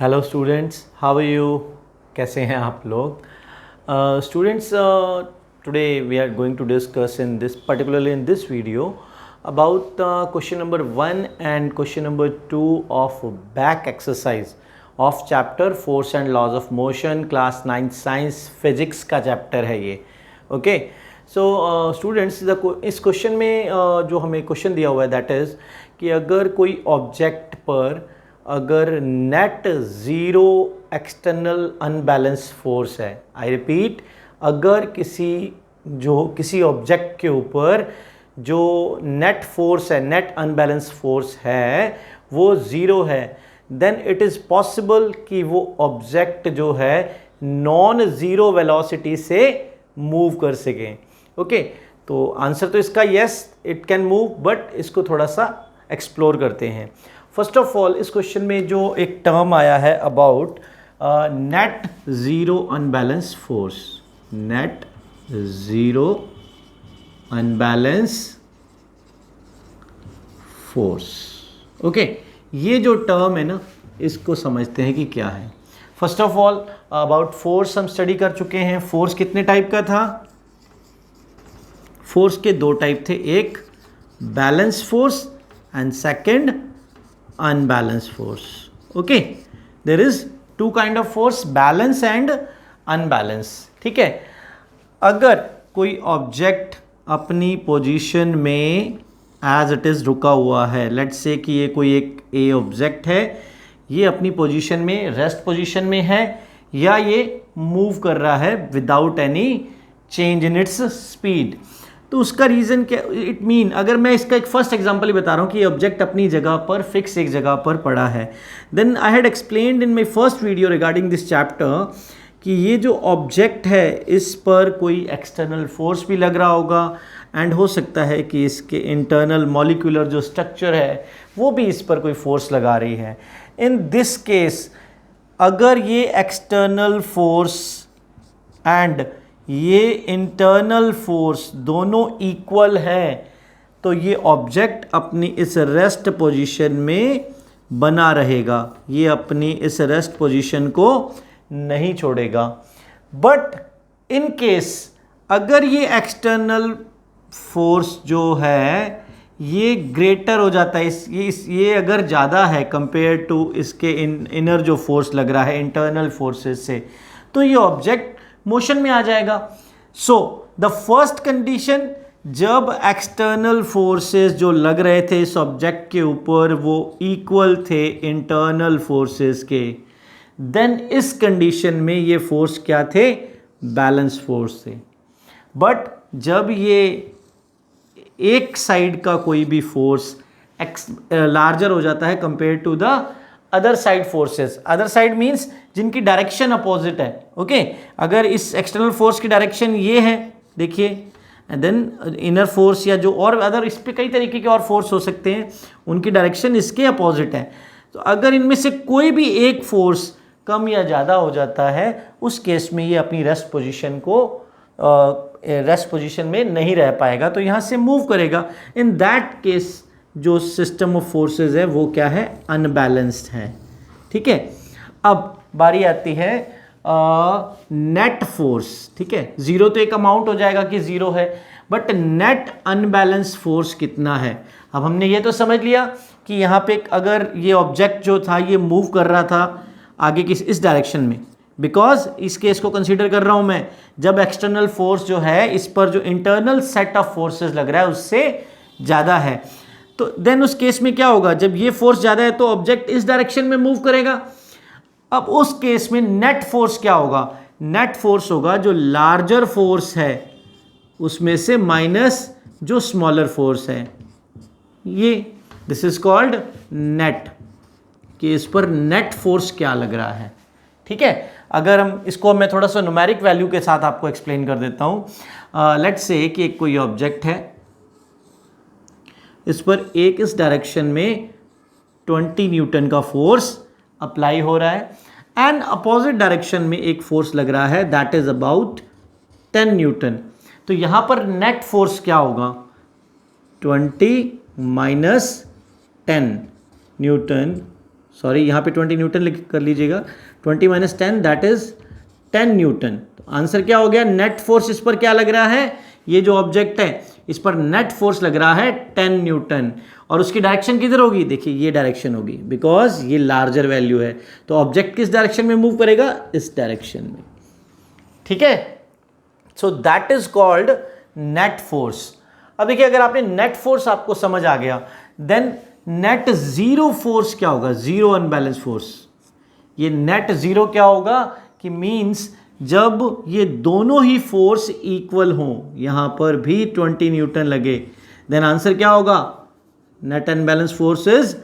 Hello students, how are you? कैसे हैं आप लोग? Students, today we are going to discuss in this particularly in this video about question number 1 and question number 2 of back exercise of chapter force and laws of motion, class 9 science physics का chapter है ये. Okay, so students, इस question में जो हमें question दिया हुआ है दैट इज़ कि अगर कोई ऑब्जेक्ट पर अगर net zero external unbalance force है, आई रिपीट, अगर किसी ऑब्जेक्ट के ऊपर जो नेट फोर्स है, नेट अनबैलेंस फोर्स है, वो ज़ीरो है, देन इट इज़ पॉसिबल कि वो ऑब्जेक्ट जो है नॉन ज़ीरो वेलोसिटी से मूव कर सकें. ओके, तो आंसर तो इसका yes, it can move, but इसको थोड़ा सा एक्सप्लोर करते हैं. फर्स्ट ऑफ ऑल, इस क्वेश्चन में जो एक टर्म आया है about net zero unbalance force, net zero unbalance force. Okay, ये जो टर्म है ना, इसको समझते हैं कि क्या है. First of all, about force हम स्टडी कर चुके हैं. फोर्स कितने टाइप का था? फोर्स के दो टाइप थे, एक balance force and second unbalance force. Okay, there is two kind of force, balance and unbalance. ठीक है, अगर कोई ऑब्जेक्ट अपनी पोजीशन में एज इट इज़ रुका हुआ है, लेट्स से कि ये कोई एक ए ऑब्जेक्ट है, ये अपनी पोजीशन में रेस्ट पोजीशन में है, या ये मूव कर रहा है without any change in its speed. तो उसका रीज़न क्या? इट मीन, अगर मैं इसका एक फर्स्ट एग्जांपल ही बता रहा हूँ कि ये ऑब्जेक्ट अपनी जगह पर फिक्स एक जगह पर पड़ा है, then I had explained in my first video regarding this chapter कि ये जो ऑब्जेक्ट है इस पर कोई एक्सटर्नल फोर्स भी लग रहा होगा, एंड हो सकता है कि इसके इंटरनल मॉलिक्यूलर जो स्ट्रक्चर है वो भी इस पर कोई फोर्स लगा रही है. इन दिस केस, अगर ये एक्सटर्नल फोर्स एंड ये इंटरनल फोर्स दोनों इक्वल है, तो ये ऑब्जेक्ट अपनी इस रेस्ट पोजीशन में बना रहेगा, ये अपनी इस रेस्ट पोजीशन को नहीं छोड़ेगा. बट इन केस अगर ये एक्सटर्नल फोर्स जो है ये ग्रेटर हो जाता है, ये अगर ज़्यादा है कंपेयर टू इसके इनर जो फोर्स लग रहा है इंटरनल फोर्सेस से, तो ये ऑब्जेक्ट मोशन में आ जाएगा. सो द फर्स्ट कंडीशन, जब एक्सटर्नल फोर्सेस जो लग रहे थे इस ऑब्जेक्ट के ऊपर वो इक्वल थे इंटरनल फोर्सेस के, देन इस कंडीशन में ये फोर्स क्या थे? बैलेंस फोर्स थे. बट जब ये एक साइड का कोई भी फोर्स लार्जर हो जाता है compare to the other side forces, other side means जिनकी डायरेक्शन अपोजिट है. ओके, अगर इस एक्सटर्नल फोर्स की डायरेक्शन ये है, देखिए, एंड देन इनर फोर्स या जो और अदर, इस पे कई तरीके के और फोर्स हो सकते हैं, उनकी डायरेक्शन इसके अपोजिट है. तो अगर इनमें से कोई भी एक फोर्स कम या ज़्यादा हो जाता है, उस केस में ये अपनी रेस्ट पोजीशन को रेस्ट पोजीशन में नहीं रह पाएगा, तो यहाँ से मूव करेगा. इन दैट केस जो सिस्टम ऑफ फोर्सेस है वो क्या है? अनबैलेंस्ड है. ठीक है, अब बारी आती है नेट फोर्स. ठीक है, ज़ीरो तो एक अमाउंट हो जाएगा कि ज़ीरो है, बट नेट अनबैलेंस फोर्स कितना है? अब हमने ये तो समझ लिया कि यहाँ पे अगर ये ऑब्जेक्ट जो था ये मूव कर रहा था आगे की इस डायरेक्शन में, बिकॉज इस केस को कंसीडर कर रहा हूँ मैं, जब एक्सटर्नल फोर्स जो है इस पर जो इंटरनल सेट ऑफ फोर्सेस लग रहा है उससे ज़्यादा है, तो देन उस केस में क्या होगा? जब ये फोर्स ज़्यादा है तो ऑब्जेक्ट इस डायरेक्शन में मूव करेगा. अब उस केस में नेट फोर्स क्या होगा? नेट फोर्स होगा जो लार्जर फोर्स है उसमें से माइनस जो स्मॉलर फोर्स है, ये दिस इज कॉल्ड नेट, कि इस पर नेट फोर्स क्या लग रहा है. ठीक है, अगर हम इसको मैं थोड़ा सा न्यूमेरिक वैल्यू के साथ आपको एक्सप्लेन कर देता हूँ. लेट्स से कि एक कोई ऑब्जेक्ट है, इस पर एक इस डायरेक्शन में 20 न्यूटन का फोर्स अप्लाई हो रहा है, एंड अपोजिट डायरेक्शन में एक फोर्स लग रहा है दैट इज अबाउट 10 न्यूटन. तो यहाँ पर नेट फोर्स क्या होगा? 20 माइनस 10 न्यूटन सॉरी यहाँ पे 20 न्यूटन लिख कर लीजिएगा, 20 माइनस 10 दैट इज 10 न्यूटन। तो आंसर क्या हो गया, नेट फोर्स इस पर क्या लग रहा है, ये जो ऑब्जेक्ट है इस पर नेट फोर्स लग रहा है 10 न्यूटन। और उसकी डायरेक्शन किधर होगी, देखिए ये डायरेक्शन होगी, बिकॉज ये लार्जर वैल्यू है। तो ऑब्जेक्ट किस डायरेक्शन में मूव करेगा, इस डायरेक्शन में। ठीक है, so that is called net force. अब देखिए अगर आपने नेट फोर्स आपको समझ आ गया, देन नेट जीरो फोर्स क्या होगा, जीरो अनबैलेंस फोर्स। ये नेट जीरो क्या होगा कि मींस जब ये दोनों ही फोर्स इक्वल हों, यहां पर भी 20 न्यूटन लगे, देन आंसर क्या होगा, net unbalance force is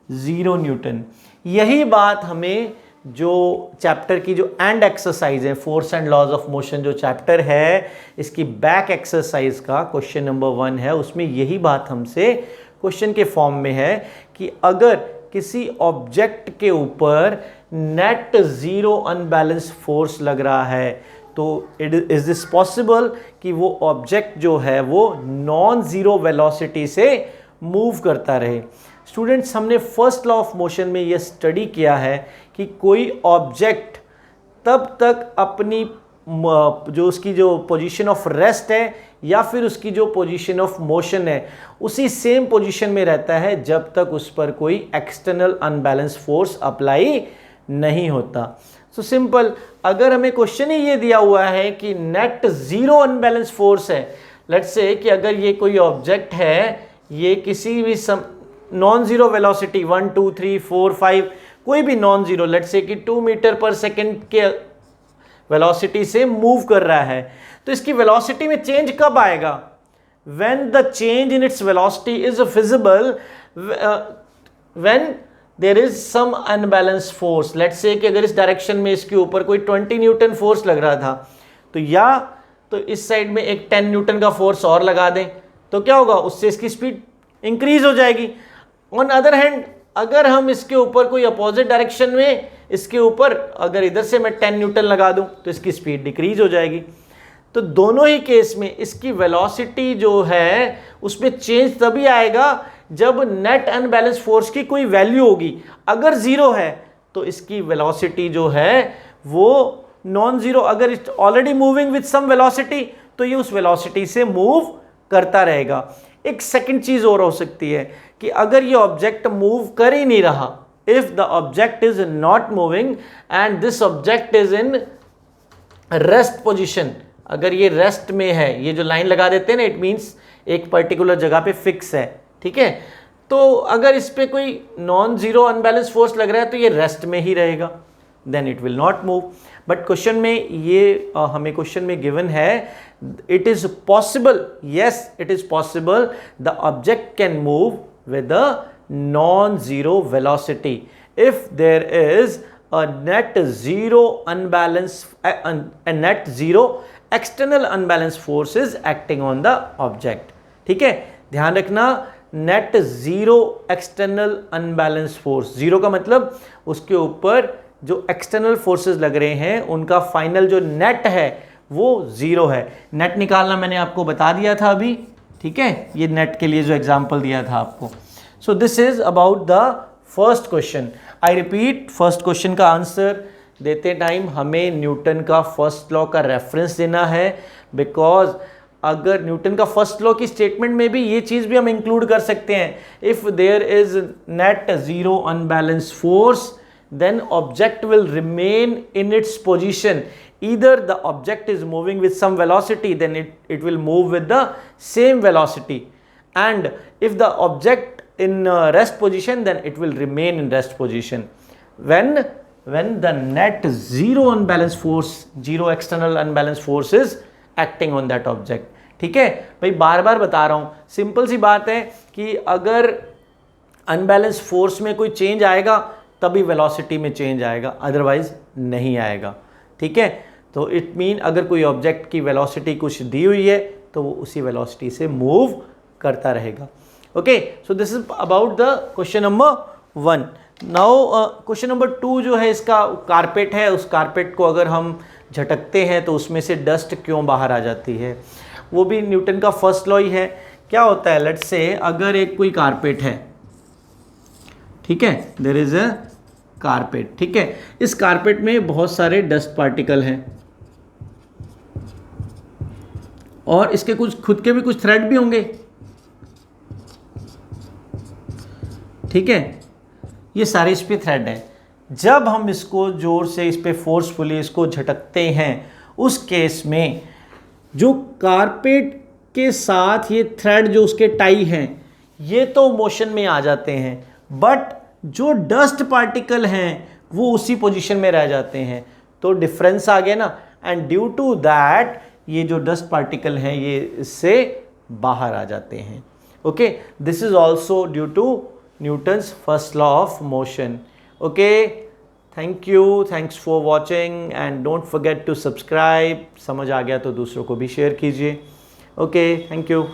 0 newton. यही बात हमें जो चैप्टर की जो एंड एक्सरसाइज है, force and laws of motion जो चैप्टर है, इसकी बैक एक्सरसाइज का क्वेश्चन नंबर 1 है, उसमें यही बात हमसे क्वेश्चन के फॉर्म में है कि अगर किसी ऑब्जेक्ट के ऊपर नेट जीरो अनबैलेंस फोर्स लग रहा है तो इज दिस पॉसिबल कि वो ऑब्जेक्ट जो है वो नॉन जीरो वेलोसिटी से मूव करता रहे। स्टूडेंट्स, हमने फर्स्ट लॉ ऑफ मोशन में ये स्टडी किया है कि कोई ऑब्जेक्ट तब तक अपनी जो उसकी जो पोजीशन ऑफ रेस्ट है या फिर उसकी जो पोजीशन ऑफ मोशन है उसी सेम पोजीशन में रहता है जब तक उस पर कोई एक्सटर्नल अनबैलेंस फोर्स अप्लाई नहीं होता। सो सिंपल, अगर हमें क्वेश्चन ही ये दिया हुआ है कि नेट जीरो अनबैलेंस फोर्स है, लेट्स से कि अगर ये कोई ऑब्जेक्ट है, ये किसी भी नॉन जीरो वेलोसिटी 1 2 3 4 5 कोई भी नॉन जीरो, लेट्स से कि 2 मीटर पर सेकेंड के वेलोसिटी से मूव कर रहा है, तो इसकी वेलोसिटी में चेंज कब आएगा, when the change in its velocity is visible when there is some unbalance force. Let's say कि अगर इस डायरेक्शन में इसके ऊपर कोई 20 न्यूटन फोर्स लग रहा था, तो या तो इस साइड में एक 10 न्यूटन का फोर्स और लगा दें, तो क्या होगा, उससे इसकी स्पीड इंक्रीज हो जाएगी। ऑन अदर हैंड, अगर हम इसके ऊपर कोई अपोजिट डायरेक्शन में इसके ऊपर अगर इधर से मैं 10 न्यूटन लगा दूं तो इसकी स्पीड डिक्रीज हो जाएगी। तो दोनों ही केस में इसकी वेलोसिटी जो है उसमें चेंज तभी आएगा जब नेट अनबैलेंस फोर्स की कोई वैल्यू होगी। अगर जीरो है तो इसकी वेलोसिटी जो है वो नॉन जीरो, अगर its already moving with some velocity तो ये उस वेलोसिटी से मूव करता रहेगा। एक सेकंड चीज और हो सकती है कि अगर ये ऑब्जेक्ट मूव कर ही नहीं रहा, if the object is not moving and this object is in rest position, अगर ये रेस्ट में है, ये जो लाइन लगा देते हैं ना, इट मीन्स एक पर्टिकुलर जगह पे फिक्स है, ठीक है। तो अगर इस पे कोई नॉन जीरो अनबैलेंस फोर्स लग रहा है तो ये रेस्ट में ही रहेगा, then it will not move. But question में ये हमें क्वेश्चन में गिवन है, it is possible, yes it is possible the object can move with a non zero velocity if there is a net zero unbalance, a net zero external unbalance force is acting on the object। ठीक है, ध्यान रखना, net zero external unbalance force, zero का मतलब उसके ऊपर जो external forces लग रहे हैं उनका फाइनल जो नेट है वो जीरो है। नेट निकालना मैंने आपको बता दिया था अभी, ठीक है, ये नेट के लिए जो एग्जांपल दिया था आपको। So this is about the first question. I repeat, first question का आंसर देते टाइम हमें न्यूटन का फर्स्ट लॉ का रेफरेंस देना है, बिकॉज अगर न्यूटन का फर्स्ट लॉ की स्टेटमेंट में भी ये चीज़ भी हम इंक्लूड कर सकते हैं, if there is net zero unbalance force then object will remain in its position, either the object is moving with some velocity then it will move with the same velocity, and if the object in rest position then it will remain in rest position when the net zero unbalanced force, zero external unbalanced force is acting on that object। ठीक है भाई, बार बार बता रहा हूं, simple सी बात है कि अगर अनबैलेंस फोर्स में कोई चेंज आएगा तभी वेलोसिटी में चेंज आएगा, अदरवाइज नहीं आएगा। ठीक है, तो इट मीन अगर कोई ऑब्जेक्ट की वेलोसिटी कुछ दी हुई है तो वो उसी वेलोसिटी से मूव करता रहेगा। Okay, so this is about the question number 1। Now question number 2 जो है, इसका कारपेट है, उस कारपेट को अगर हम झटकते हैं तो उसमें से डस्ट क्यों बाहर आ जाती है, वो भी न्यूटन का फर्स्ट लॉ ही है। क्या होता है, लेट्स से अगर एक कोई कारपेट है, ठीक है, देयर इज अ कारपेट, ठीक है। इस कारपेट में बहुत सारे डस्ट पार्टिकल हैं और इसके कुछ खुद के भी कुछ थ्रेड भी होंगे, ठीक है। ये सारे इस पे थ्रेड है। जब हम इसको जोर से इस पे फोर्सफुली इसको झटकते हैं, उस केस में जो कारपेट के साथ ये थ्रेड जो उसके टाई हैं ये तो मोशन में आ जाते हैं, बट जो डस्ट पार्टिकल हैं वो उसी पोजीशन में रह जाते हैं। तो डिफरेंस आ गया ना, एंड ड्यू टू दैट ये जो डस्ट पार्टिकल हैं ये इससे बाहर आ जाते हैं। Okay, this is also due to Newton's first law of motion. Okay, thank you, thanks for watching and don't forget to subscribe. समझ आ गया तो दूसरों को भी शेयर कीजिए। Okay, thank you.